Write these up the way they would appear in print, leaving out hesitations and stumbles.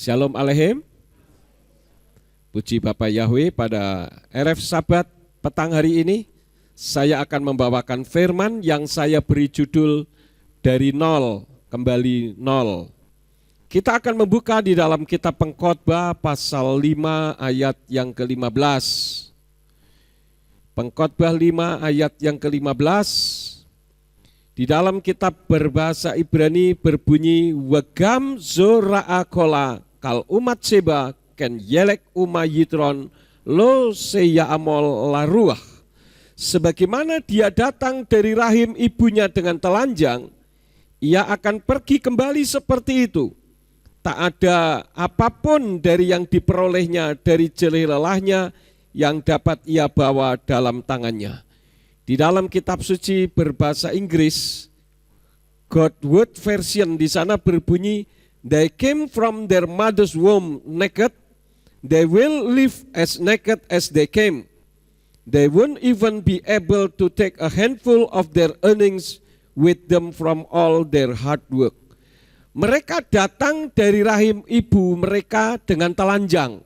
Shalom Aleichem. Puji Bapa Yahweh, pada RF Sabat petang hari ini saya akan membawakan firman yang saya beri judul dari nol kembali nol. Kita akan membuka di dalam kitab Pengkhotbah pasal 5 ayat yang ke-15. Pengkhotbah 5 ayat yang ke-15. Di dalam kitab berbahasa Ibrani berbunyi Wagam zora'akola kal umat seba ken yelek yitron lo seya amol laruah. Sebagaimana dia datang dari rahim ibunya dengan telanjang, ia akan pergi kembali seperti itu. Tak ada apapun dari yang diperolehnya dari jelih lelahnya yang dapat ia bawa dalam tangannya. Di dalam kitab suci berbahasa Inggris, Godword version di sana berbunyi, they came from their mother's womb naked, they will live as naked as they came. They won't even be able to take a handful of their earnings with them from all their hard work. Mereka datang dari rahim ibu mereka dengan telanjang.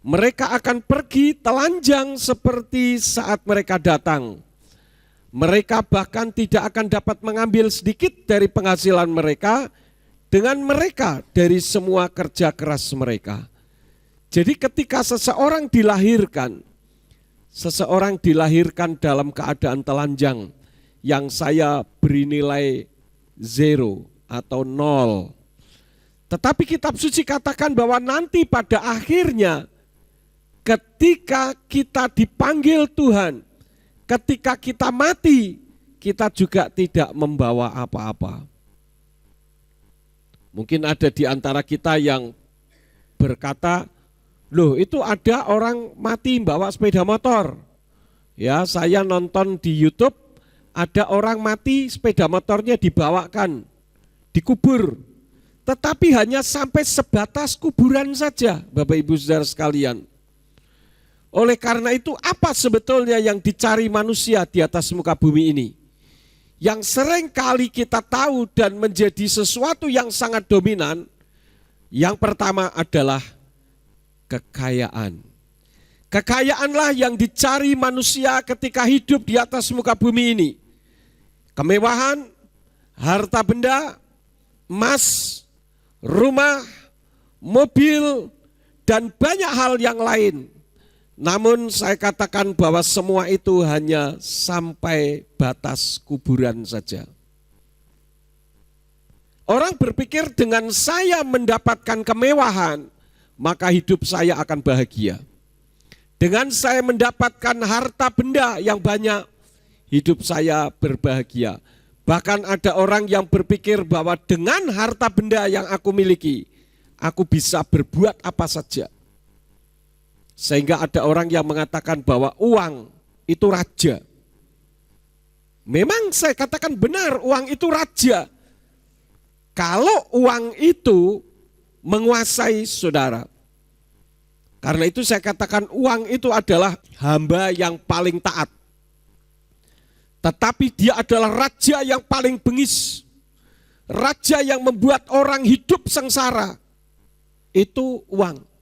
Mereka akan pergi telanjang seperti saat mereka datang. Mereka bahkan tidak akan dapat mengambil sedikit dari penghasilan mereka dengan mereka dari semua kerja keras mereka. Jadi ketika seseorang dilahirkan dalam keadaan telanjang yang saya beri nilai 0 atau 0. Tetapi kitab suci katakan bahwa nanti pada akhirnya ketika kita dipanggil Tuhan, ketika kita mati, kita juga tidak membawa apa-apa. Mungkin ada di antara kita yang berkata, loh itu ada orang mati bawa sepeda motor. Ya, saya nonton di YouTube, ada orang mati sepeda motornya dibawakan, dikubur. Tetapi hanya sampai sebatas kuburan saja, Bapak Ibu Saudara sekalian. Oleh karena itu, apa sebetulnya yang dicari manusia di atas muka bumi ini? Yang sering kali kita tahu dan menjadi sesuatu yang sangat dominan, yang pertama adalah kekayaan. Kekayaanlah yang dicari manusia ketika hidup di atas muka bumi ini. Kemewahan, harta benda, emas, rumah, mobil, dan banyak hal yang lain. Namun saya katakan bahwa semua itu hanya sampai batas kuburan saja. Orang berpikir dengan saya mendapatkan kemewahan, maka hidup saya akan bahagia. Dengan saya mendapatkan harta benda yang banyak, hidup saya berbahagia. Bahkan ada orang yang berpikir bahwa dengan harta benda yang aku miliki, aku bisa berbuat apa saja. Sehingga ada orang yang mengatakan bahwa uang itu raja. Memang saya katakan benar, uang itu raja. Kalau uang itu menguasai saudara. Karena itu saya katakan uang itu adalah hamba yang paling taat. Tetapi dia adalah raja yang paling bengis. Raja yang membuat orang hidup sengsara. Itu uang.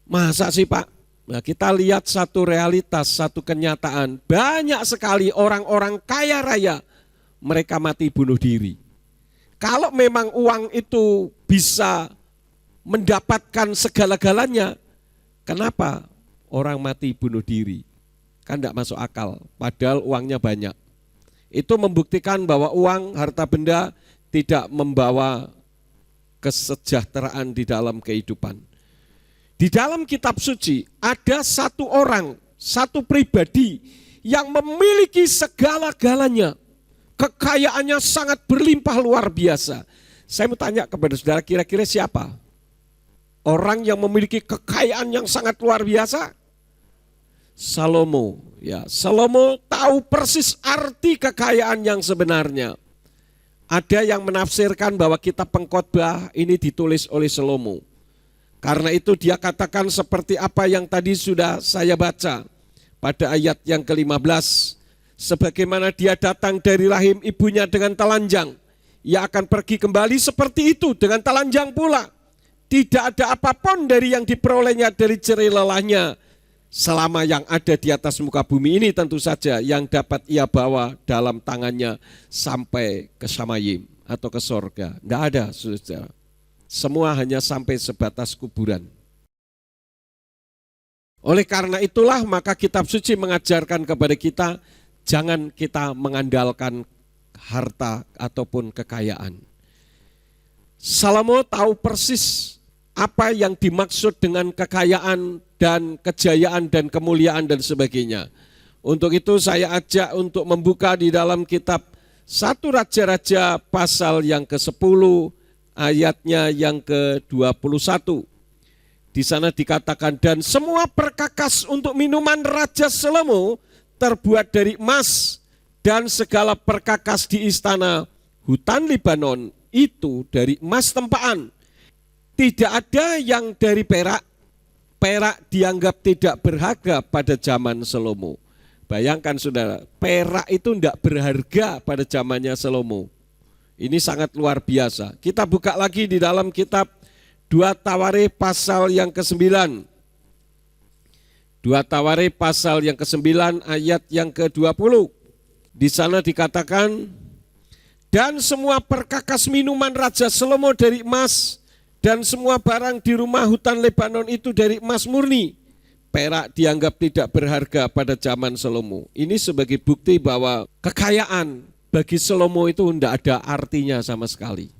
Masa sih Pak? Nah, kita lihat satu realitas, satu kenyataan. Banyak sekali orang-orang kaya raya, mereka mati bunuh diri. Kalau memang uang itu bisa mendapatkan segala-galanya, kenapa orang mati bunuh diri? Kan tidak masuk akal, padahal uangnya banyak. Itu membuktikan bahwa uang, harta benda tidak membawa kesejahteraan di dalam kehidupan. Di dalam kitab suci ada satu orang, satu pribadi yang memiliki segala-galanya. Kekayaannya sangat berlimpah luar biasa. Saya mau tanya kepada saudara, kira-kira siapa? Orang yang memiliki kekayaan yang sangat luar biasa? Salomo. Ya, Salomo tahu persis arti kekayaan yang sebenarnya. Ada yang menafsirkan bahwa kitab Pengkhotbah ini ditulis oleh Salomo. Karena itu dia katakan seperti apa yang tadi sudah saya baca pada ayat yang ke-15. Sebagaimana dia datang dari rahim ibunya dengan telanjang, ia akan pergi kembali seperti itu dengan telanjang pula. Tidak ada apapun dari yang diperolehnya dari jerih lelahnya selama yang ada di atas muka bumi ini tentu saja yang dapat ia bawa dalam tangannya sampai ke Samayim atau ke sorga. Tidak ada, saudara. Semua hanya sampai sebatas kuburan. Oleh karena itulah maka kitab suci mengajarkan kepada kita, jangan kita mengandalkan harta ataupun kekayaan. Salomo tahu persis apa yang dimaksud dengan kekayaan dan kejayaan dan kemuliaan dan sebagainya. Untuk itu saya ajak untuk membuka di dalam kitab 1 Raja-Raja pasal yang ke-10 ayatnya yang ke-21. Di sana dikatakan, dan semua perkakas untuk minuman Raja Salomo terbuat dari emas, dan segala perkakas di istana hutan Libanon itu dari emas tempaan. Tidak ada yang dari perak. Perak dianggap tidak berharga pada zaman Salomo. Bayangkan saudara, perak itu tidak berharga pada zamannya Salomo. Ini sangat luar biasa. Kita buka lagi di dalam kitab 2 Tawarikh pasal yang ke-9. 2 Tawarikh pasal yang ke-9 ayat yang ke-20. Di sana dikatakan, dan semua perkakas minuman Raja Salomo dari emas, dan semua barang di rumah hutan Lebanon itu dari emas murni. Perak dianggap tidak berharga pada zaman Salomo. Ini sebagai bukti bahwa kekayaan bagi Salomo itu tidak ada artinya sama sekali.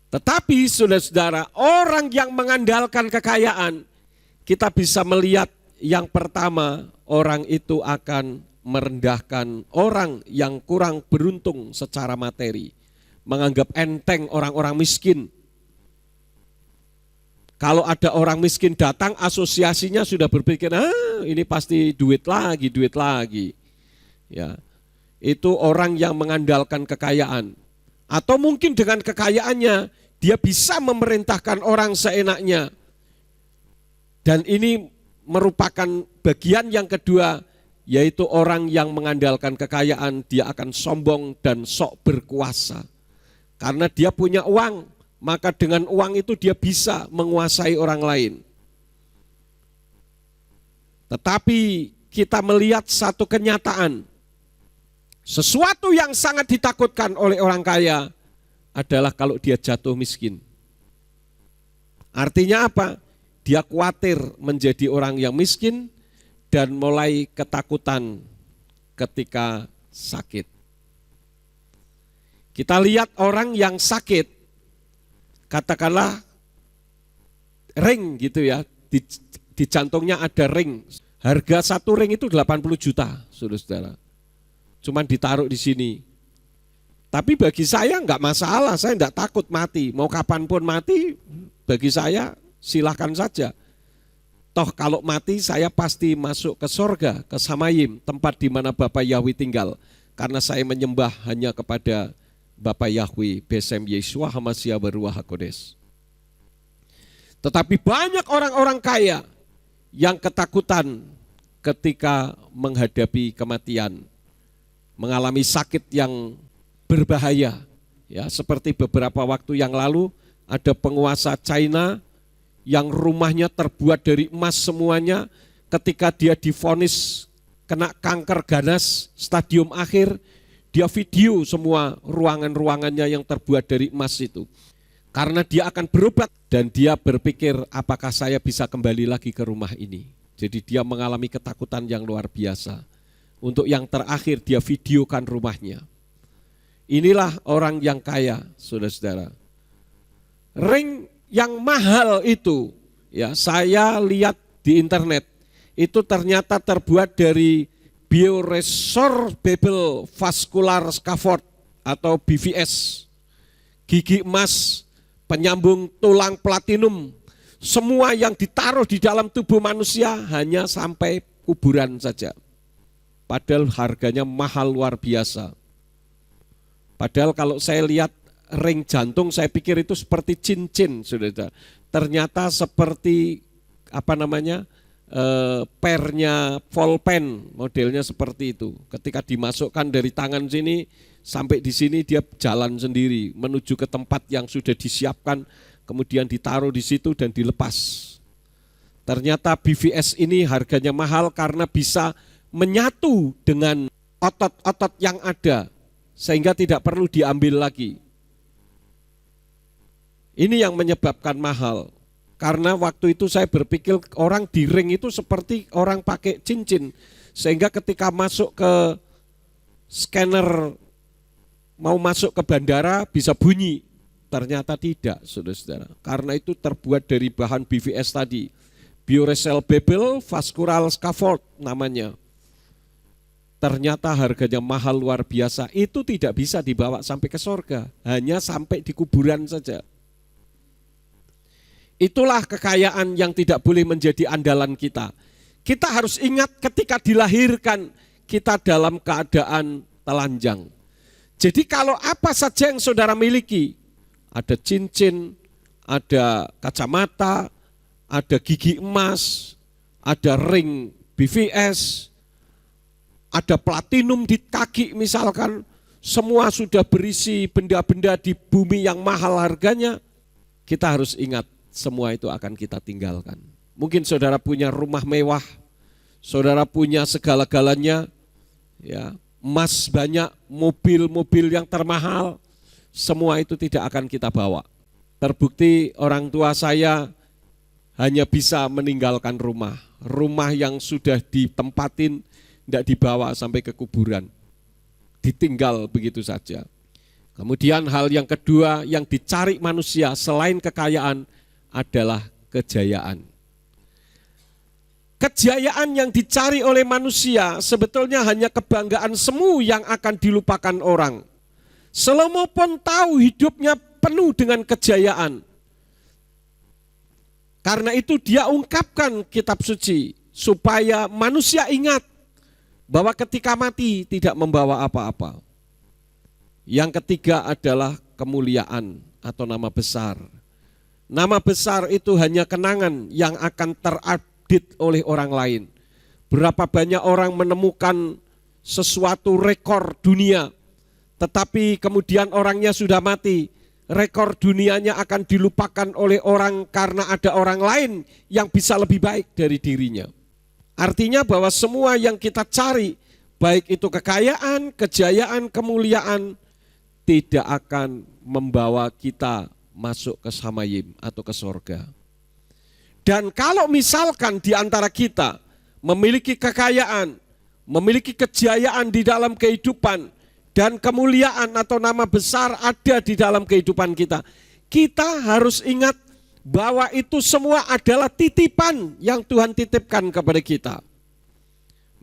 Tetapi saudara-saudara, orang yang mengandalkan kekayaan, kita bisa melihat yang pertama, orang itu akan merendahkan orang yang kurang beruntung secara materi. Menganggap enteng orang-orang miskin. Kalau ada orang miskin datang, asosiasinya sudah berpikir, ini pasti duit lagi. Ya, itu orang yang mengandalkan kekayaan. Atau mungkin dengan kekayaannya, dia bisa memerintahkan orang seenaknya. Dan ini merupakan bagian yang kedua, yaitu orang yang mengandalkan kekayaan, dia akan sombong dan sok berkuasa. Karena dia punya uang, maka dengan uang itu dia bisa menguasai orang lain. Tetapi kita melihat satu kenyataan, sesuatu yang sangat ditakutkan oleh orang kaya adalah kalau dia jatuh miskin. Artinya apa? Dia khawatir menjadi orang yang miskin dan mulai ketakutan ketika sakit. Kita lihat orang yang sakit, katakanlah ring gitu ya, di jantungnya ada ring. Harga satu ring itu 80 juta, saudara-saudara. Cuman ditaruh di sini. Tapi bagi saya enggak masalah, saya enggak takut mati. Mau kapanpun mati, bagi saya silahkan saja. Toh kalau mati saya pasti masuk ke sorga, ke Samayim, tempat di mana Bapak Yahweh tinggal. Karena saya menyembah hanya kepada Bapak Yahweh, Besem Yeshua Hamasya Beruah HaKodes. Tetapi banyak orang-orang kaya yang ketakutan ketika menghadapi kematian, mengalami sakit yang berbahaya. Ya, seperti beberapa waktu yang lalu ada penguasa China yang rumahnya terbuat dari emas semuanya, ketika dia divonis kena kanker ganas stadium akhir, dia video semua ruangan-ruangannya yang terbuat dari emas itu. Karena dia akan berobat dan dia berpikir apakah saya bisa kembali lagi ke rumah ini. Jadi dia mengalami ketakutan yang luar biasa. Untuk yang terakhir dia videokan rumahnya. Inilah orang yang kaya, saudara-saudara. Ring yang mahal itu, ya saya lihat di internet, itu ternyata terbuat dari bioresorbable vascular scaffold atau BVS, gigi emas, penyambung tulang platinum, semua yang ditaruh di dalam tubuh manusia hanya sampai kuburan saja. Padahal harganya mahal luar biasa. Padahal kalau saya lihat ring jantung, saya pikir itu seperti cincin, saudara. Ternyata seperti pernya volpen, modelnya seperti itu. Ketika dimasukkan dari tangan sini sampai di sini dia jalan sendiri menuju ke tempat yang sudah disiapkan, kemudian ditaruh di situ dan dilepas. Ternyata BVS ini harganya mahal karena bisa menyatu dengan otot-otot yang ada sehingga tidak perlu diambil lagi. Ini yang menyebabkan mahal. Karena waktu itu saya berpikir orang di ring itu seperti orang pakai cincin, sehingga ketika masuk ke scanner mau masuk ke bandara bisa bunyi. Ternyata tidak, saudara-saudara. Karena itu terbuat dari bahan BVS tadi, Bioresorbable Vascular Scaffold namanya. Ternyata harganya mahal luar biasa. Itu tidak bisa dibawa sampai ke sorga, hanya sampai di kuburan saja. Itulah kekayaan yang tidak boleh menjadi andalan kita. Kita harus ingat ketika dilahirkan kita dalam keadaan telanjang. Jadi kalau apa saja yang saudara miliki, ada cincin, ada kacamata, ada gigi emas, ada ring BVS, ada platinum di kaki misalkan, semua sudah berisi benda-benda di bumi yang mahal harganya, kita harus ingat semua itu akan kita tinggalkan. Mungkin saudara punya rumah mewah, saudara punya segala-galanya, ya, emas banyak, mobil-mobil yang termahal, semua itu tidak akan kita bawa. Terbukti orang tua saya hanya bisa meninggalkan rumah. Rumah yang sudah ditempatin tidak dibawa sampai ke kuburan. Ditinggal begitu saja. Kemudian hal yang kedua yang dicari manusia selain kekayaan adalah kejayaan. Kejayaan yang dicari oleh manusia sebetulnya hanya kebanggaan semu yang akan dilupakan orang. Salomo pun tahu hidupnya penuh dengan kejayaan. Karena itu dia ungkapkan kitab suci supaya manusia ingat bahwa ketika mati tidak membawa apa-apa. Yang ketiga adalah kemuliaan atau nama besar. Nama besar itu hanya kenangan yang akan terupdate oleh orang lain. Berapa banyak orang menemukan sesuatu rekor dunia, tetapi kemudian orangnya sudah mati, rekor dunianya akan dilupakan oleh orang karena ada orang lain yang bisa lebih baik dari dirinya. Artinya bahwa semua yang kita cari, baik itu kekayaan, kejayaan, kemuliaan, tidak akan membawa kita masuk ke Samayim atau ke sorga. Dan kalau misalkan di antara kita memiliki kekayaan, memiliki kejayaan di dalam kehidupan, dan kemuliaan atau nama besar ada di dalam kehidupan kita, kita harus ingat bahwa itu semua adalah titipan yang Tuhan titipkan kepada kita.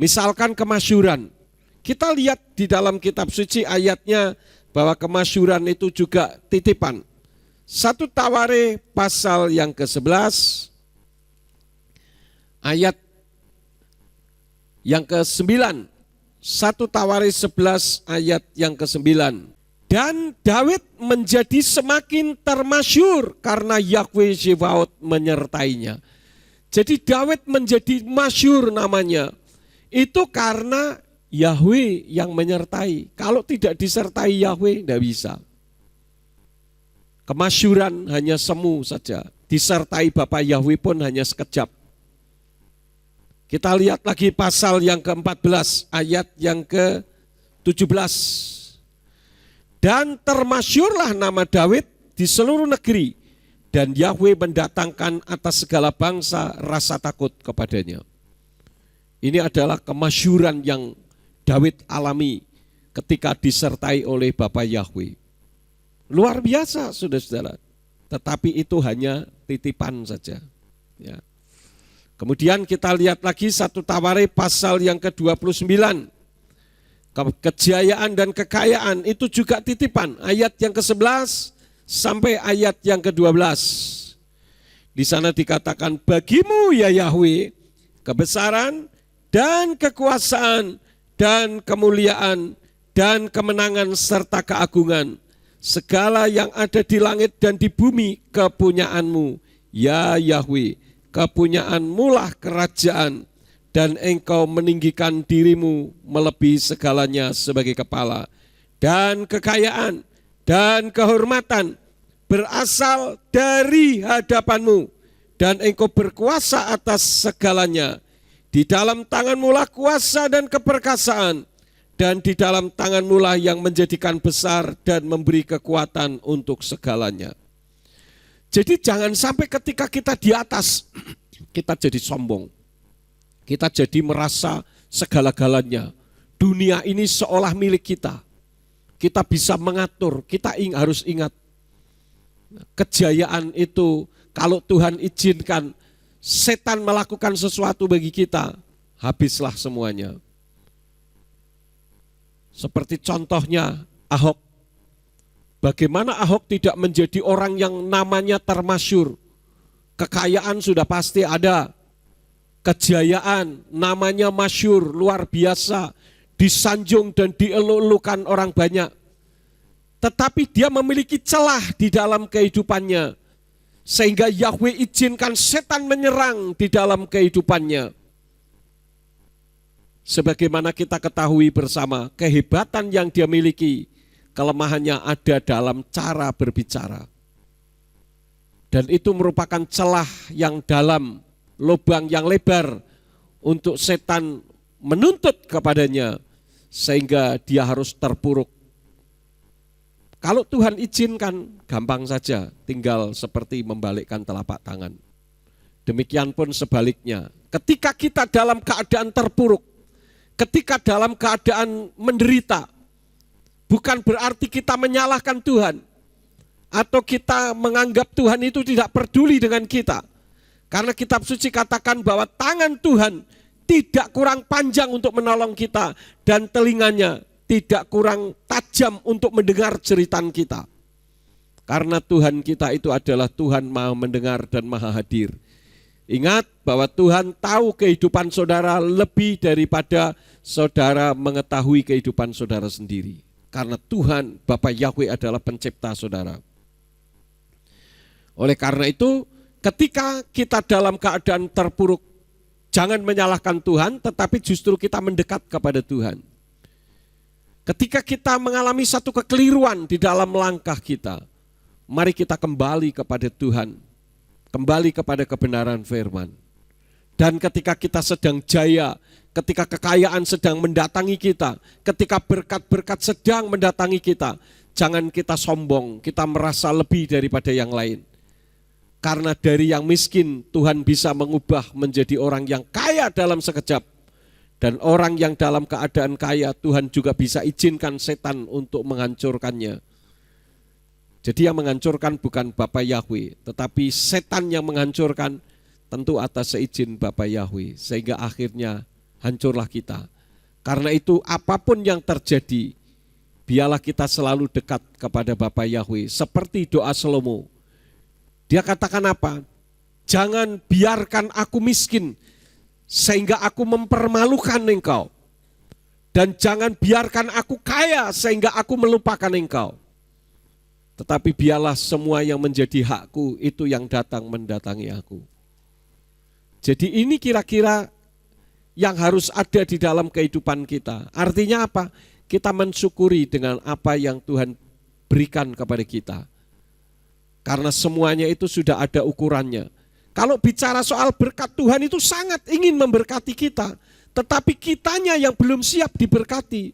Misalkan kemasyhuran, kita lihat di dalam kitab suci ayatnya bahwa kemasyhuran itu juga titipan. 1 Taware pasal yang ke-11 ayat yang ke-9. 1 Taware 11 ayat yang ke-9. Dan Daud menjadi semakin termasyhur karena Yahweh Zebaot menyertainya. Jadi Daud menjadi masyhur namanya. Itu karena Yahweh yang menyertai. Kalau tidak disertai Yahweh tidak bisa. Kemasyhuran hanya semu saja. Disertai Bapa Yahweh pun hanya sekejap. Kita lihat lagi pasal yang ke-14 ayat yang ke-17. Dan termasyhurlah nama Daud di seluruh negeri, dan Yahweh mendatangkan atas segala bangsa rasa takut kepadanya. Ini adalah kemasyhuran yang Daud alami ketika disertai oleh Bapa Yahweh. Luar biasa, saudara-saudara. Tetapi itu hanya titipan saja. Ya. Kemudian kita lihat lagi 1 Taware pasal yang ke-29. Kejayaan dan kekayaan itu juga titipan. Ayat yang ke-11 sampai ayat yang ke-12. Di sana dikatakan, bagimu ya Yahweh, kebesaran dan kekuasaan dan kemuliaan dan kemenangan serta keagungan. Segala yang ada di langit dan di bumi kepunyaanmu, ya Yahweh. Kepunyaanmu lah kerajaan, dan engkau meninggikan dirimu melebihi segalanya sebagai kepala. dan kekayaan dan kehormatan berasal dari hadapanmu, dan engkau berkuasa atas segalanya. Di dalam tanganmu lah kuasa dan keperkasaan, dan di dalam tanganmu lah yang menjadikan besar dan memberi kekuatan untuk segalanya. Jadi jangan sampai ketika kita di atas, kita jadi sombong. Kita jadi merasa segala-galanya. Dunia ini seolah milik kita. Kita bisa mengatur, kita harus ingat. Kejayaan itu kalau Tuhan izinkan setan melakukan sesuatu bagi kita, habislah semuanya. Seperti contohnya Ahok. Bagaimana Ahok tidak menjadi orang yang namanya termasyur. Kekayaan sudah pasti ada. Kejayaan namanya masyur, luar biasa. Disanjung dan dieluk-elukan orang banyak. Tetapi dia memiliki celah di dalam kehidupannya. Sehingga Yahweh izinkan setan menyerang di dalam kehidupannya. Sebagaimana kita ketahui bersama, kehebatan yang dia miliki, kelemahannya ada dalam cara berbicara. Dan itu merupakan celah yang dalam, lubang yang lebar untuk setan menuntut kepadanya, sehingga dia harus terpuruk. Kalau Tuhan izinkan, gampang saja, tinggal seperti membalikkan telapak tangan. Demikian pun sebaliknya, ketika kita dalam keadaan terpuruk, ketika dalam keadaan menderita, bukan berarti kita menyalahkan Tuhan, atau kita menganggap Tuhan itu tidak peduli dengan kita. Karena kitab suci katakan bahwa tangan Tuhan tidak kurang panjang untuk menolong kita, dan telinganya tidak kurang tajam untuk mendengar jeritan kita. Karena Tuhan kita itu adalah Tuhan Maha mendengar dan Maha hadir. Ingat bahwa Tuhan tahu kehidupan saudara lebih daripada saudara mengetahui kehidupan saudara sendiri. Karena Tuhan, Bapa Yahweh adalah pencipta saudara. Oleh karena itu, ketika kita dalam keadaan terpuruk, jangan menyalahkan Tuhan, tetapi justru kita mendekat kepada Tuhan. Ketika kita mengalami satu kekeliruan di dalam langkah kita, mari kita kembali kepada Tuhan, kembali kepada kebenaran firman. Dan ketika kita sedang jaya, ketika kekayaan sedang mendatangi kita, ketika berkat-berkat sedang mendatangi kita, jangan kita sombong, kita merasa lebih daripada yang lain. Karena dari yang miskin, Tuhan bisa mengubah menjadi orang yang kaya dalam sekejap. Dan orang yang dalam keadaan kaya, Tuhan juga bisa izinkan setan untuk menghancurkannya. Jadi yang menghancurkan bukan Bapa Yahweh, tetapi setan yang menghancurkan tentu atas seizin Bapa Yahweh. Sehingga akhirnya hancurlah kita. Karena itu apapun yang terjadi, biarlah kita selalu dekat kepada Bapa Yahweh. Seperti doa Salomo. Dia katakan apa? Jangan biarkan aku miskin, sehingga aku mempermalukan engkau. Dan jangan biarkan aku kaya sehingga aku melupakan engkau. Tetapi biarlah semua yang menjadi hakku itu yang datang mendatangi aku. Jadi ini kira-kira yang harus ada di dalam kehidupan kita. Artinya apa? Kita mensyukuri dengan apa yang Tuhan berikan kepada kita. Karena semuanya itu sudah ada ukurannya. Kalau bicara soal berkat, Tuhan itu sangat ingin memberkati kita. Tetapi kitanya yang belum siap diberkati.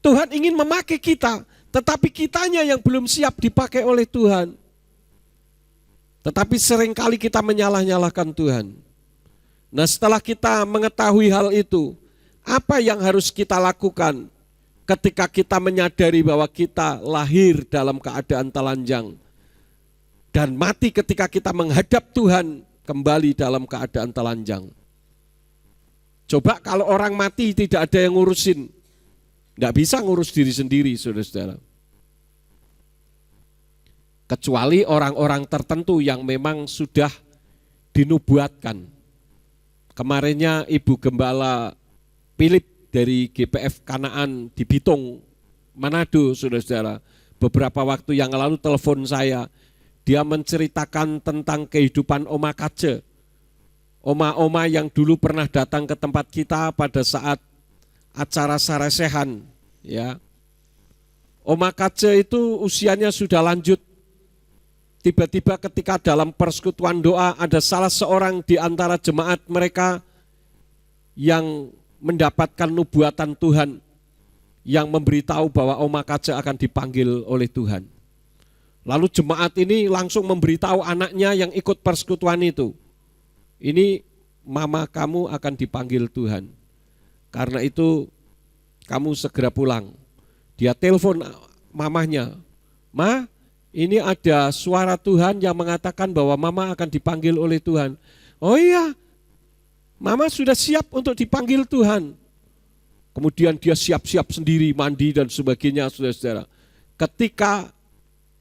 Tuhan ingin memakai kita, tetapi kitanya yang belum siap dipakai oleh Tuhan. Tetapi seringkali kita menyalah-nyalahkan Tuhan. Nah, setelah kita mengetahui hal itu, apa yang harus kita lakukan ketika kita menyadari bahwa kita lahir dalam keadaan telanjang dan mati ketika kita menghadap Tuhan kembali dalam keadaan telanjang? Coba kalau orang mati tidak ada yang ngurusin, tidak bisa ngurus diri sendiri, saudara-saudara. Kecuali orang-orang tertentu yang memang sudah dinubuatkan. Kemarinnya Ibu Gembala Philip dari GPF Kanaan di Bitung, Manado, saudara-saudara. Beberapa waktu yang lalu telepon saya, dia menceritakan tentang kehidupan Oma Kace. Oma-oma yang dulu pernah datang ke tempat kita pada saat acara saresehan, ya. Oma Kace itu usianya sudah lanjut. Tiba-tiba ketika dalam persekutuan doa ada salah seorang di antara jemaat mereka yang mendapatkan nubuatan Tuhan yang memberitahu bahwa Oma Kace akan dipanggil oleh Tuhan. Lalu jemaat ini langsung memberitahu anaknya yang ikut persekutuan itu, ini mama kamu akan dipanggil Tuhan. Karena itu kamu segera pulang. Dia telepon mamahnya, "Ma, ini ada suara Tuhan yang mengatakan bahwa mama akan dipanggil oleh Tuhan." "Oh iya, mama sudah siap untuk dipanggil Tuhan." Kemudian dia siap-siap sendiri, mandi dan sebagainya, saudara-saudara. Ketika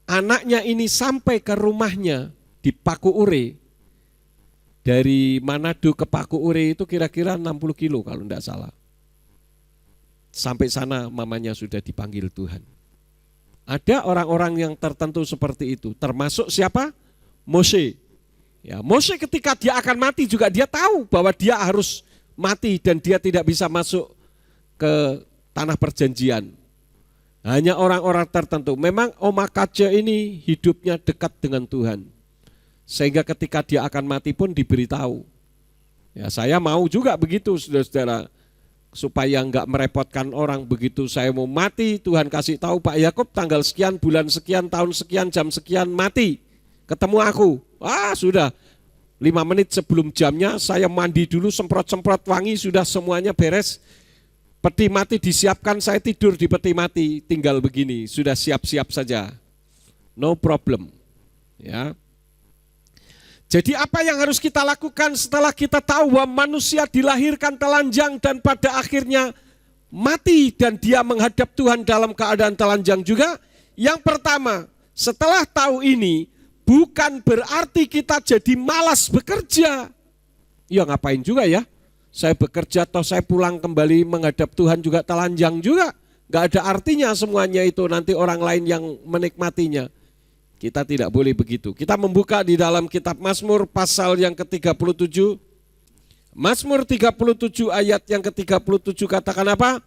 anaknya ini sampai ke rumahnya di Paku Ure, dari Manado ke Paku Ure itu kira-kira 60 kilo kalau tidak salah. Sampai sana mamanya sudah dipanggil Tuhan. Ada orang-orang yang tertentu seperti itu, termasuk siapa? Mose. Ya, Mose ketika dia akan mati juga dia tahu bahwa dia harus mati dan dia tidak bisa masuk ke tanah perjanjian. Hanya orang-orang tertentu. Memang Oma Kace ini hidupnya dekat dengan Tuhan. Sehingga ketika dia akan mati pun diberitahu. Ya, saya mau juga begitu, saudara-saudara. Supaya enggak merepotkan orang, begitu saya mau mati, Tuhan kasih tahu Pak Yakub tanggal sekian, bulan sekian, tahun sekian, jam sekian mati. Ketemu aku. Sudah 5 menit sebelum jamnya saya mandi dulu, semprot-semprot wangi, sudah semuanya beres. Peti mati disiapkan, saya tidur di peti mati, tinggal begini, sudah siap-siap saja. No problem. Ya. Jadi apa yang harus kita lakukan setelah kita tahu bahwa manusia dilahirkan telanjang dan pada akhirnya mati dan dia menghadap Tuhan dalam keadaan telanjang juga? Yang pertama, setelah tahu ini, bukan berarti kita jadi malas bekerja. Ya ngapain juga ya, saya bekerja atau saya pulang kembali menghadap Tuhan juga telanjang juga. Gak ada artinya semuanya itu, nanti orang lain yang menikmatinya. Kita tidak boleh begitu. Kita membuka di dalam kitab Mazmur pasal yang ke-37. Mazmur 37 ayat yang ke-37 katakan apa?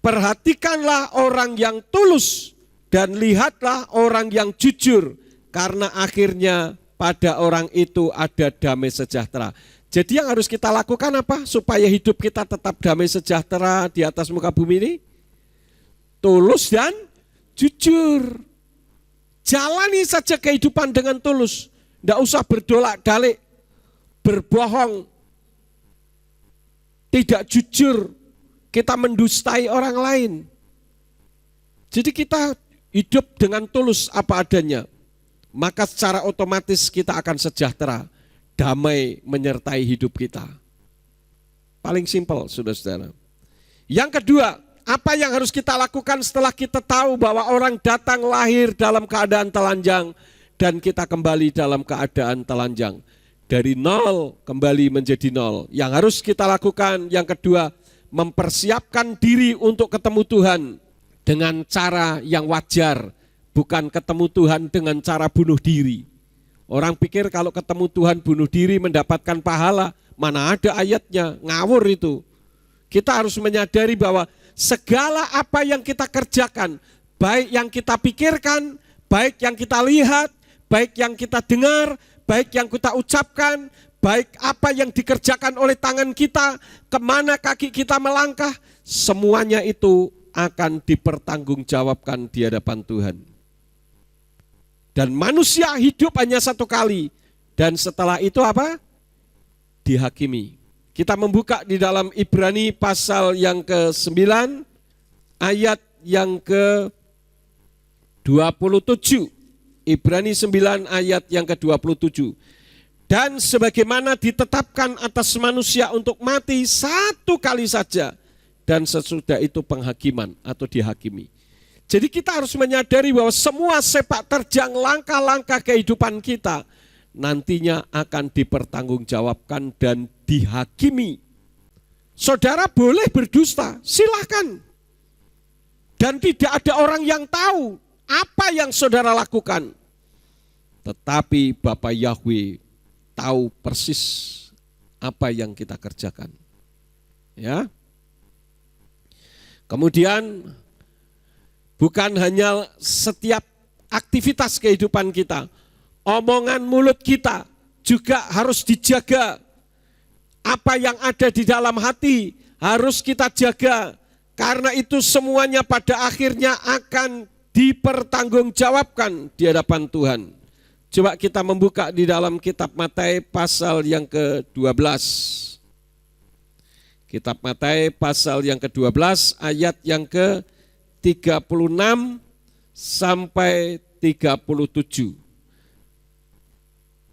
Perhatikanlah orang yang tulus dan lihatlah orang yang jujur, karena akhirnya pada orang itu ada damai sejahtera. Jadi yang harus kita lakukan apa? Supaya hidup kita tetap damai sejahtera di atas muka bumi ini? Tulus dan jujur. Jalani saja kehidupan dengan tulus. Tidak usah berdolak-dalik, berbohong, tidak jujur, kita mendustai orang lain. Jadi kita hidup dengan tulus apa adanya. Maka secara otomatis kita akan sejahtera, damai menyertai hidup kita. Paling simpel, saudara-saudara. Yang kedua, apa yang harus kita lakukan setelah kita tahu bahwa orang datang lahir dalam keadaan telanjang dan kita kembali dalam keadaan telanjang? Dari nol kembali menjadi nol. Yang harus kita lakukan yang kedua, mempersiapkan diri untuk ketemu Tuhan dengan cara yang wajar, bukan ketemu Tuhan dengan cara bunuh diri. Orang pikir kalau ketemu Tuhan bunuh diri mendapatkan pahala, mana ada ayatnya, ngawur itu. Kita harus menyadari bahwa segala apa yang kita kerjakan, baik yang kita pikirkan, baik yang kita lihat, baik yang kita dengar, baik yang kita ucapkan, baik apa yang dikerjakan oleh tangan kita, kemana kaki kita melangkah, semuanya itu akan dipertanggungjawabkan di hadapan Tuhan. Dan manusia hidup hanya satu kali, dan setelah itu apa? Dihakimi. Kita membuka di dalam Ibrani pasal yang ke-9, ayat yang ke-27. Ibrani 9 ayat yang ke-27. Dan sebagaimana ditetapkan atas manusia untuk mati satu kali saja, dan sesudah itu penghakiman atau dihakimi. Jadi kita harus menyadari bahwa semua sepak terjang langkah-langkah kehidupan kita nantinya akan dipertanggungjawabkan dan dihakimi. Saudara boleh berdusta, silakan. Dan tidak ada orang yang tahu apa yang saudara lakukan. Tetapi Bapa Yahweh tahu persis apa yang kita kerjakan. Ya. Kemudian Bukan hanya setiap aktivitas kehidupan kita, omongan mulut kita juga harus dijaga. Apa yang ada di dalam hati harus kita jaga. Karena itu semuanya pada akhirnya akan dipertanggungjawabkan di hadapan Tuhan. Coba kita membuka di dalam kitab Matius pasal yang ke-12. Kitab Matius pasal yang ke-12 ayat yang ke-36 sampai 37.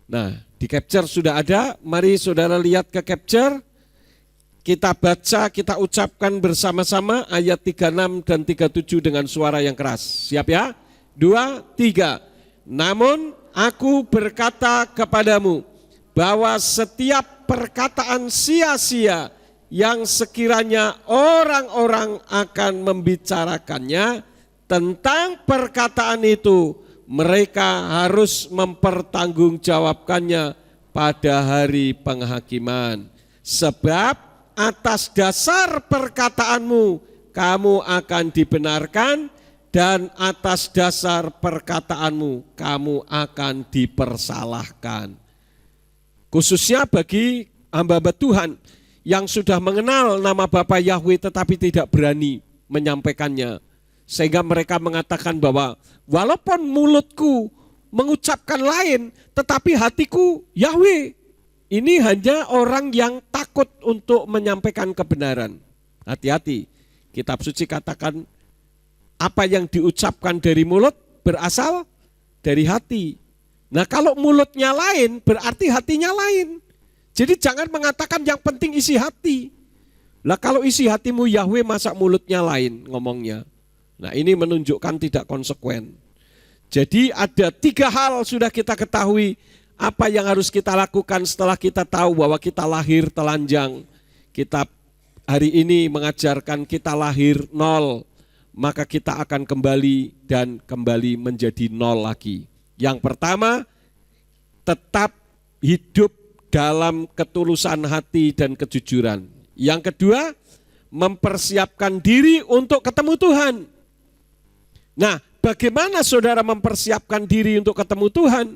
Nah, di capture sudah ada, mari saudara lihat ke capture. Kita baca, kita ucapkan bersama-sama ayat 36 dan 37 dengan suara yang keras. Siap ya? 2, 3. Namun aku berkata kepadamu bahwa setiap perkataan sia-sia yang sekiranya orang-orang akan membicarakannya tentang perkataan itu, mereka harus mempertanggungjawabkannya pada hari penghakiman. Sebab atas dasar perkataanmu kamu akan dibenarkan, dan atas dasar perkataanmu kamu akan dipersalahkan. Khususnya bagi hamba-hamba Tuhan yang sudah mengenal nama Bapa Yahweh tetapi tidak berani menyampaikannya. Sehingga mereka mengatakan bahwa walaupun mulutku mengucapkan lain tetapi hatiku Yahweh. Ini hanya orang yang takut untuk menyampaikan kebenaran. Hati-hati, kitab suci katakan apa yang diucapkan dari mulut berasal dari hati. Nah, kalau mulutnya lain berarti hatinya lain. Jadi jangan mengatakan yang penting isi hati. Lah kalau isi hatimu Yahweh, masa mulutnya lain ngomongnya. Nah, ini menunjukkan tidak konsekuen. Jadi ada 3 hal sudah kita ketahui. Apa yang harus kita lakukan setelah kita tahu bahwa kita lahir telanjang. Kita hari ini mengajarkan kita lahir 0, maka kita akan kembali dan kembali menjadi 0 lagi. Yang pertama, tetap hidup dalam ketulusan hati dan kejujuran. Yang kedua, mempersiapkan diri untuk ketemu Tuhan. Nah, bagaimana saudara mempersiapkan diri untuk ketemu Tuhan?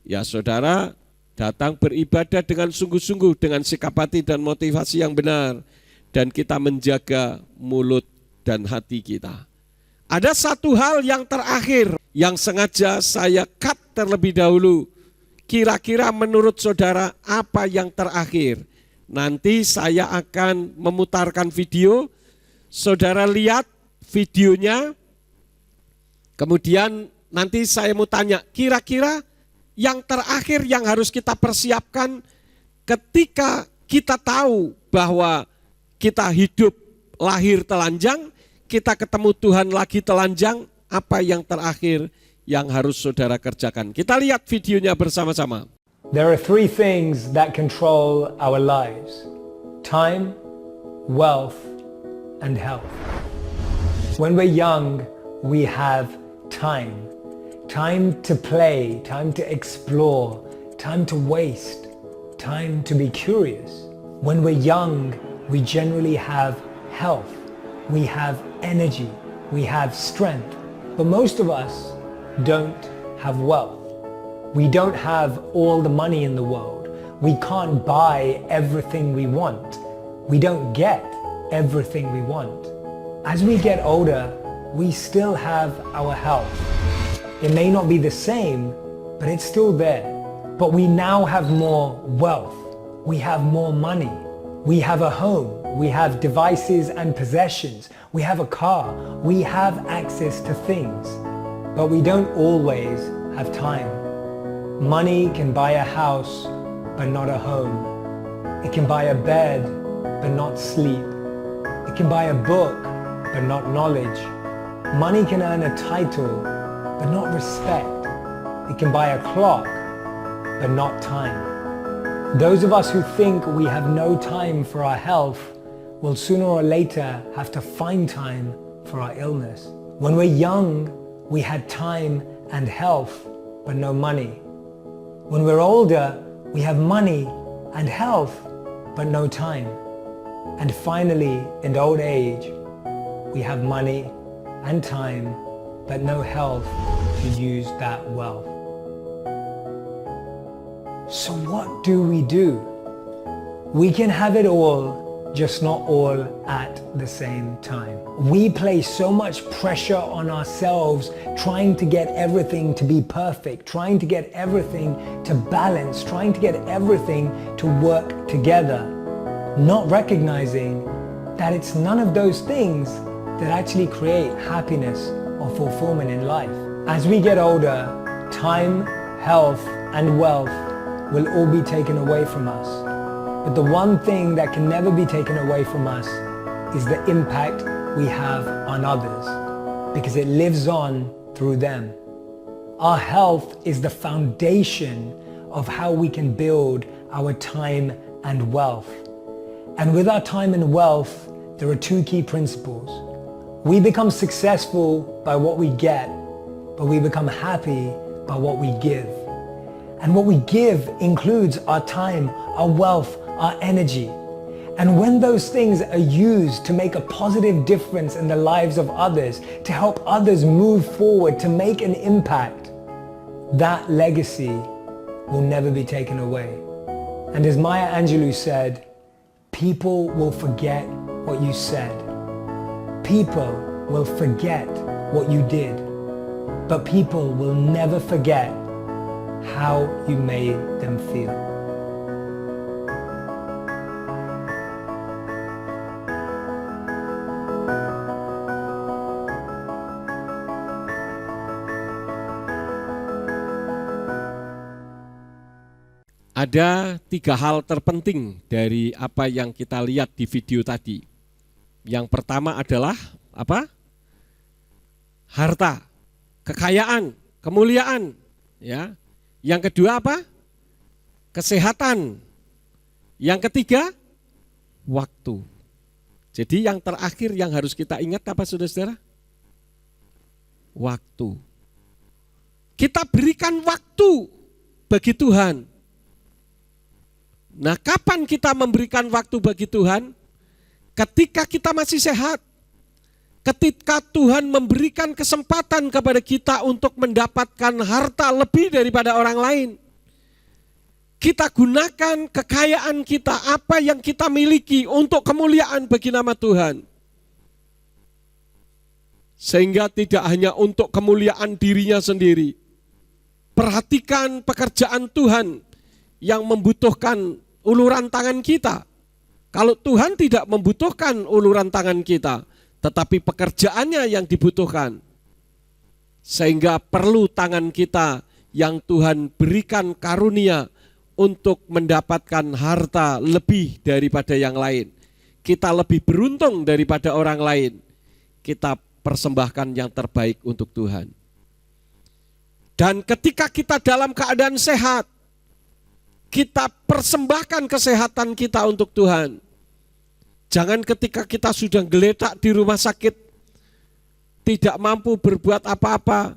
Ya, saudara datang beribadah dengan sungguh-sungguh, dengan sikap hati dan motivasi yang benar. Dan kita menjaga mulut dan hati kita. Ada satu hal yang terakhir yang sengaja saya cut terlebih dahulu. Kira-kira menurut saudara apa yang terakhir? Nanti saya akan memutarkan video. Saudara lihat videonya. Kemudian nanti saya mau tanya, kira-kira yang terakhir yang harus kita persiapkan ketika kita tahu bahwa kita hidup lahir telanjang, kita ketemu Tuhan lagi telanjang, apa yang terakhir yang harus saudara kerjakan? Kita lihat videonya bersama-sama. There are 3 things that control our lives: time, wealth, and health. When we're young, we have time. Time to play, time to explore, time to waste, time to be curious. When we're young, we generally have health, we have energy, we have strength. But most of us don't have wealth. We don't have all the money in the world. We can't buy everything we want. We don't get everything we want. As we get older, we still have our health. It may not be the same, but it's still there. But we now have more wealth. We have more money. We have a home. We have devices and possessions. We have a car. We have access to things. But we don't always have time. Money can buy a house, but not a home. It can buy a bed, but not sleep. It can buy a book, but not knowledge. Money can earn a title, but not respect. It can buy a clock, but not time. Those of us who think we have no time for our health will sooner or later have to find time for our illness. When we're young, we had time and health, but no money. When we're older, we have money and health, but no time. And finally, in old age, we have money and time, but no health to use that wealth. So what do? We can have it all, just not all at the same time. We place so much pressure on ourselves trying to get everything to be perfect, trying to get everything to balance, trying to get everything to work together, not recognizing that it's none of those things that actually create happiness or fulfillment in life. As we get older, time, health, and wealth will all be taken away from us. But the one thing that can never be taken away from us is the impact we have on others, because it lives on through them. Our health is the foundation of how we can build our time and wealth. And with our time and wealth, there are two key principles. We become successful by what we get, but we become happy by what we give. And what we give includes our time, our wealth, our energy. And when those things are used to make a positive difference in the lives of others, to help others move forward, to make an impact, that legacy will never be taken away. And as Maya Angelou said, people will forget what you said. People will forget what you did. But people will never forget how you made them feel. Ada 3 hal terpenting dari apa yang kita lihat di video tadi. Yang pertama adalah apa? Harta, kekayaan, kemuliaan, ya. Yang kedua apa? Kesehatan. Yang ketiga, waktu. Jadi yang terakhir yang harus kita ingat apa saudara-saudara? Waktu. Kita berikan waktu bagi Tuhan. Nah, kapan kita memberikan waktu bagi Tuhan? Ketika kita masih sehat. Ketika Tuhan memberikan kesempatan kepada kita untuk mendapatkan harta lebih daripada orang lain. Kita gunakan kekayaan kita, apa yang kita miliki untuk kemuliaan bagi nama Tuhan. Sehingga tidak hanya untuk kemuliaan dirinya sendiri. Perhatikan pekerjaan Tuhan yang membutuhkan uluran tangan kita. Kalau Tuhan tidak membutuhkan uluran tangan kita, tetapi pekerjaannya yang dibutuhkan. Sehingga perlu tangan kita yang Tuhan berikan karunia untuk mendapatkan harta lebih daripada yang lain. Kita lebih beruntung daripada orang lain. Kita persembahkan yang terbaik untuk Tuhan. Dan ketika kita dalam keadaan sehat, kita persembahkan kesehatan kita untuk Tuhan. Jangan ketika kita sudah geletak di rumah sakit, tidak mampu berbuat apa-apa,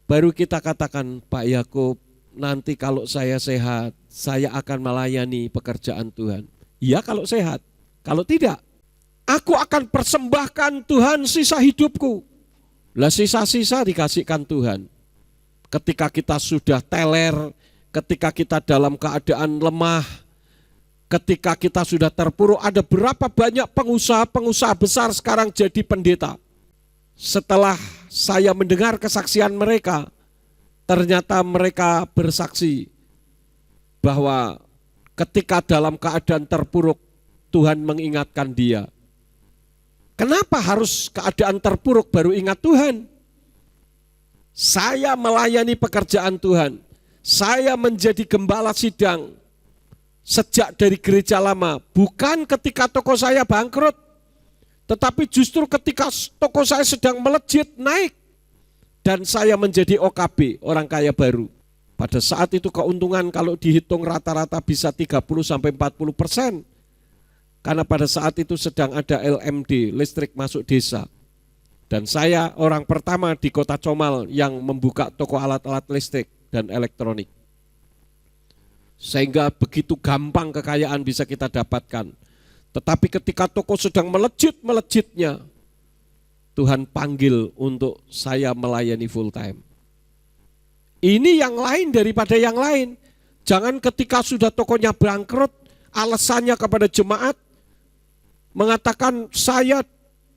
baru kita katakan, Pak Yakub, nanti kalau saya sehat, saya akan melayani pekerjaan Tuhan. Iya kalau sehat, kalau tidak, aku akan persembahkan Tuhan sisa hidupku. Lah sisa-sisa dikasihkan Tuhan. Ketika kita sudah teler, ketika kita dalam keadaan lemah, ketika kita sudah terpuruk, ada berapa banyak pengusaha-pengusaha besar sekarang jadi pendeta. Setelah saya mendengar kesaksian mereka, ternyata mereka bersaksi bahwa ketika dalam keadaan terpuruk, Tuhan mengingatkan dia. Kenapa harus keadaan terpuruk baru ingat Tuhan? Saya melayani pekerjaan Tuhan. Saya menjadi gembala sidang sejak dari gereja lama, bukan ketika toko saya bangkrut, tetapi justru ketika toko saya sedang melejit naik dan saya menjadi OKB, orang kaya baru. Pada saat itu keuntungan kalau dihitung rata-rata bisa 30-40%. Karena pada saat itu sedang ada LMD, listrik masuk desa. Dan saya orang pertama di Kota Comal yang membuka toko alat-alat listrik dan elektronik. Sehingga begitu gampang kekayaan bisa kita dapatkan. Tetapi ketika toko sedang melejit-melejitnya, Tuhan panggil untuk saya melayani full time. Ini yang lain daripada yang lain. Jangan ketika sudah tokonya bangkrut, alasannya kepada jemaat, mengatakan saya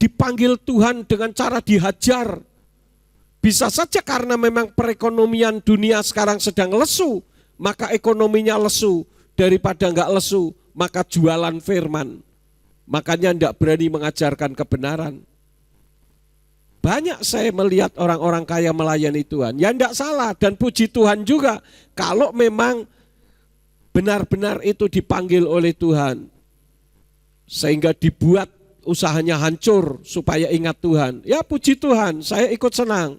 dipanggil Tuhan dengan cara dihajar. Bisa saja karena memang perekonomian dunia sekarang sedang lesu, maka ekonominya lesu. Daripada enggak lesu, maka jualan firman. Makanya enggak berani mengajarkan kebenaran. Banyak saya melihat orang-orang kaya melayani Tuhan. Ya enggak salah dan puji Tuhan juga. Kalau memang benar-benar itu dipanggil oleh Tuhan. Sehingga dibuat usahanya hancur supaya ingat Tuhan. Ya puji Tuhan, saya ikut senang.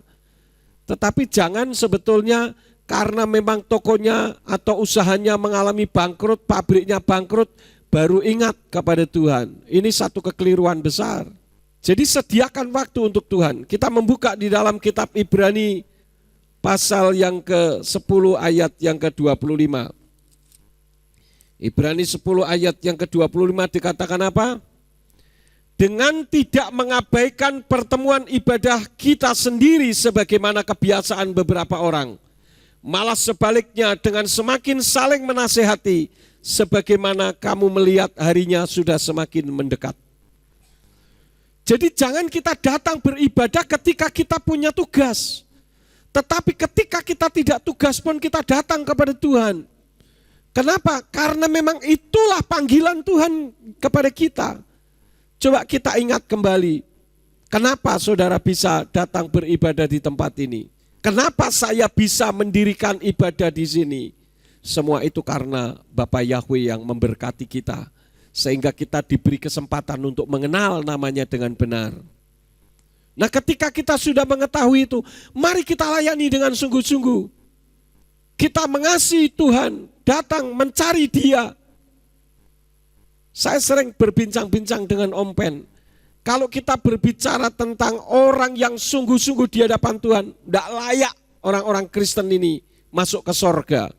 Tetapi jangan sebetulnya karena memang tokonya atau usahanya mengalami bangkrut, pabriknya bangkrut, baru ingat kepada Tuhan. Ini satu kekeliruan besar. Jadi sediakan waktu untuk Tuhan. Kita membuka di dalam kitab Ibrani pasal yang ke-10 ayat yang ke-25. Ibrani 10 ayat yang ke-25 dikatakan apa? Dengan tidak mengabaikan pertemuan ibadah kita sendiri sebagaimana kebiasaan beberapa orang. Malah sebaliknya dengan semakin saling menasehati sebagaimana kamu melihat harinya sudah semakin mendekat. Jadi jangan kita datang beribadah ketika kita punya tugas. Tetapi ketika kita tidak tugas pun kita datang kepada Tuhan. Kenapa? Karena memang itulah panggilan Tuhan kepada kita. Coba kita ingat kembali. Kenapa saudara bisa datang beribadah di tempat ini? Kenapa saya bisa mendirikan ibadah di sini? Semua itu karena Bapa Yahweh yang memberkati kita. Sehingga kita diberi kesempatan untuk mengenal namanya dengan benar. Nah ketika kita sudah mengetahui itu, mari kita layani dengan sungguh-sungguh. Kita mengasihi Tuhan, datang mencari Dia. Saya sering berbincang-bincang dengan Om Pen. Kalau kita berbicara tentang orang yang sungguh-sungguh di hadapan Tuhan, tidak layak orang-orang Kristen ini masuk ke sorga.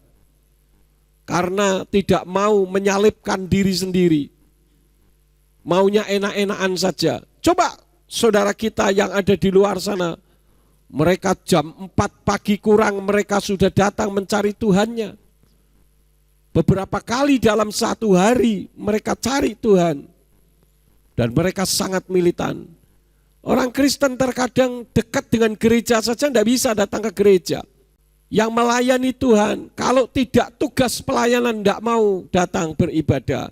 Karena tidak mau menyalibkan diri sendiri. Maunya enak-enakan saja. Coba saudara kita yang ada di luar sana. Mereka jam 4 pagi kurang mereka sudah datang mencari Tuhannya. Beberapa kali dalam satu hari mereka cari Tuhan. Dan mereka sangat militan. Orang Kristen terkadang dekat dengan gereja saja tidak bisa datang ke gereja. Yang melayani Tuhan, kalau tidak tugas pelayanan tidak mau datang beribadah.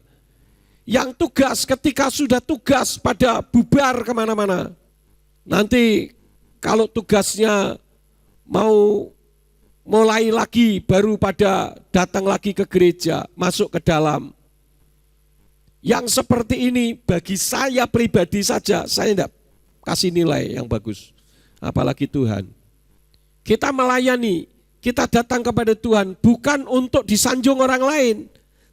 Yang tugas ketika sudah tugas pada bubar kemana-mana. Nanti kalau tugasnya mau mulai lagi baru pada datang lagi ke gereja, masuk ke dalam. Yang seperti ini bagi saya pribadi saja, saya tidak kasih nilai yang bagus. Apalagi Tuhan. Kita melayani. Kita datang kepada Tuhan bukan untuk disanjung orang lain,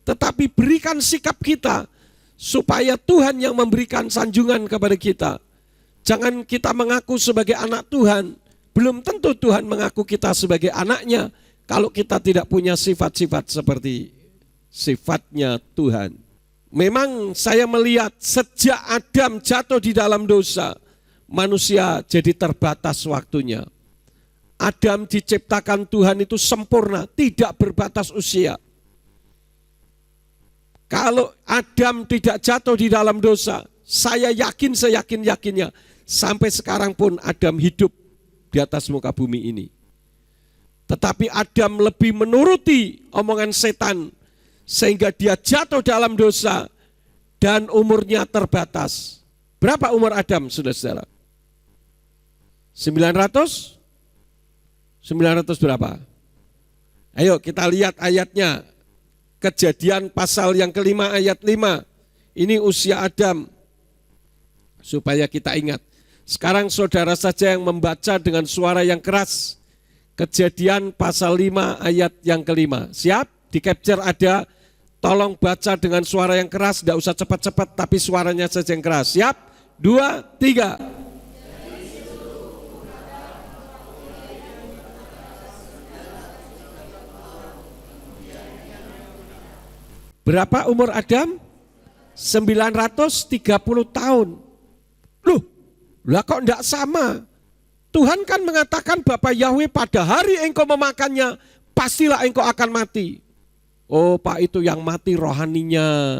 tetapi berikan sikap kita supaya Tuhan yang memberikan sanjungan kepada kita. Jangan kita mengaku sebagai anak Tuhan, belum tentu Tuhan mengaku kita sebagai anaknya kalau kita tidak punya sifat-sifat seperti sifatnya Tuhan. Memang saya melihat sejak Adam jatuh di dalam dosa, manusia jadi terbatas waktunya. Adam diciptakan Tuhan itu sempurna, tidak berbatas usia. Kalau Adam tidak jatuh di dalam dosa, saya yakin seyakin-yakinnya, sampai sekarang pun Adam hidup di atas muka bumi ini. Tetapi Adam lebih menuruti omongan setan, sehingga dia jatuh dalam dosa, dan umurnya terbatas. Berapa umur Adam, saudara-saudara? 900 berapa? Ayo kita lihat ayatnya. Kejadian pasal yang kelima ayat 5. Ini usia Adam. Supaya kita ingat. Sekarang saudara saja yang membaca dengan suara yang keras. Kejadian pasal 5 ayat yang kelima. Siap? Di capture ada. Tolong baca dengan suara yang keras. Tidak usah cepat-cepat tapi suaranya saja yang keras. Siap? 2, 3. Berapa umur Adam? 930 tahun. Loh, Lah kok enggak sama? Tuhan kan mengatakan Bapa Yahweh pada hari engkau memakannya, pastilah engkau akan mati. Oh Pak, itu yang mati rohaninya.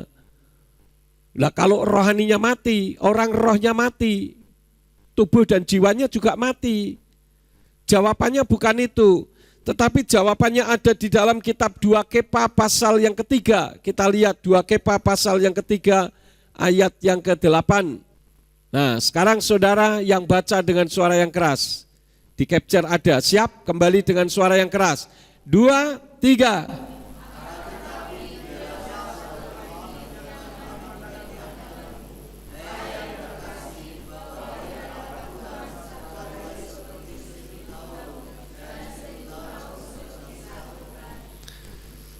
Lah kalau rohaninya mati, orang rohnya mati, tubuh dan jiwanya juga mati. Jawabannya bukan itu. Tetapi jawabannya ada di dalam kitab 2 Kepa pasal yang ketiga. Kita lihat 2 Kepa pasal yang ketiga ayat yang ke-8. Nah sekarang saudara yang baca dengan suara yang keras. Di capture ada, siap kembali dengan suara yang keras. 2, 3.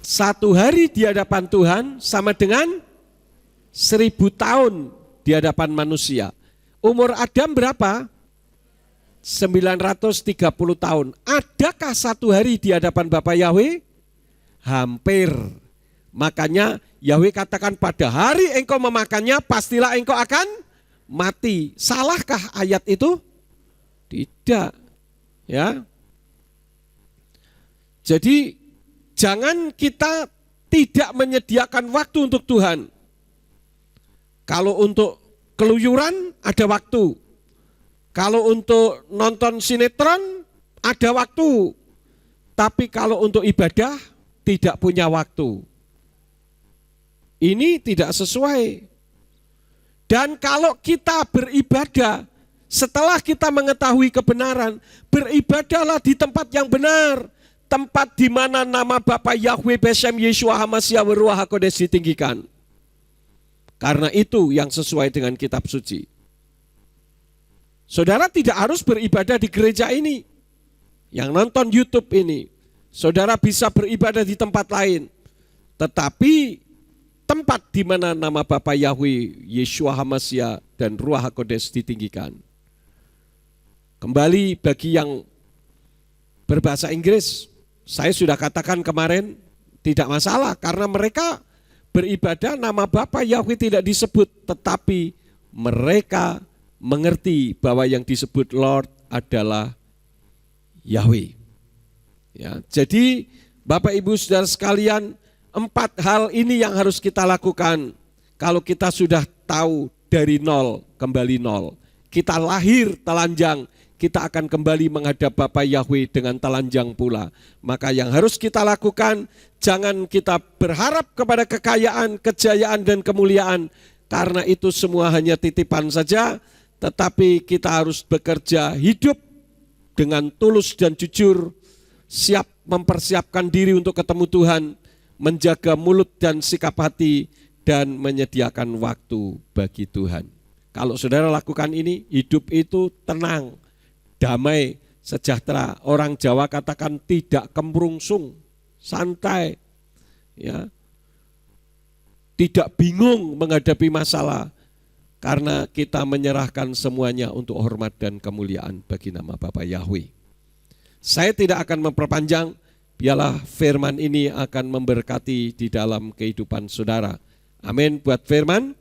Satu hari di hadapan Tuhan sama dengan 1000 tahun di hadapan manusia. Umur Adam berapa? 930 tahun. Adakah satu hari di hadapan Bapa Yahweh? Hampir. Makanya Yahweh katakan pada hari engkau memakannya pastilah engkau akan mati. Salahkah ayat itu? Tidak. Ya. Jadi jangan kita tidak menyediakan waktu untuk Tuhan. Kalau untuk keluyuran ada waktu. Kalau untuk nonton sinetron ada waktu. Tapi kalau untuk ibadah tidak punya waktu. Ini tidak sesuai. Dan kalau kita beribadah setelah kita mengetahui kebenaran, beribadahlah di tempat yang benar. Tempat di mana nama Bapa Yahweh Beshem Yeshua Hamashiach Ruach HaKodesh ditinggikan. Karena itu yang sesuai dengan kitab suci. Saudara tidak harus beribadah di gereja ini. Yang nonton YouTube ini. Saudara bisa beribadah di tempat lain. Tetapi tempat di mana nama Bapa Yahweh Yeshua Hamashiach dan Ruach HaKodesh ditinggikan. Kembali bagi yang berbahasa Inggris. Saya sudah katakan kemarin tidak masalah karena mereka beribadah nama Bapa Yahweh tidak disebut, tetapi mereka mengerti bahwa yang disebut Lord adalah Yahweh. Ya, jadi Bapak Ibu Saudara sekalian, 4 hal ini yang harus kita lakukan kalau kita sudah tahu dari nol kembali nol. Kita lahir telanjang, kita akan kembali menghadap Bapa Yahweh dengan telanjang pula. Maka yang harus kita lakukan, jangan kita berharap kepada kekayaan, kejayaan, dan kemuliaan. Karena itu semua hanya titipan saja, tetapi kita harus bekerja hidup dengan tulus dan jujur, siap mempersiapkan diri untuk ketemu Tuhan, menjaga mulut dan sikap hati, dan menyediakan waktu bagi Tuhan. Kalau saudara lakukan ini, hidup itu tenang, damai, sejahtera. Orang Jawa katakan tidak kemrungsung, santai, ya, tidak bingung menghadapi masalah, karena kita menyerahkan semuanya untuk hormat dan kemuliaan bagi nama Bapa Yahweh. Saya tidak akan memperpanjang, biarlah firman ini akan memberkati di dalam kehidupan saudara. Amin buat firman.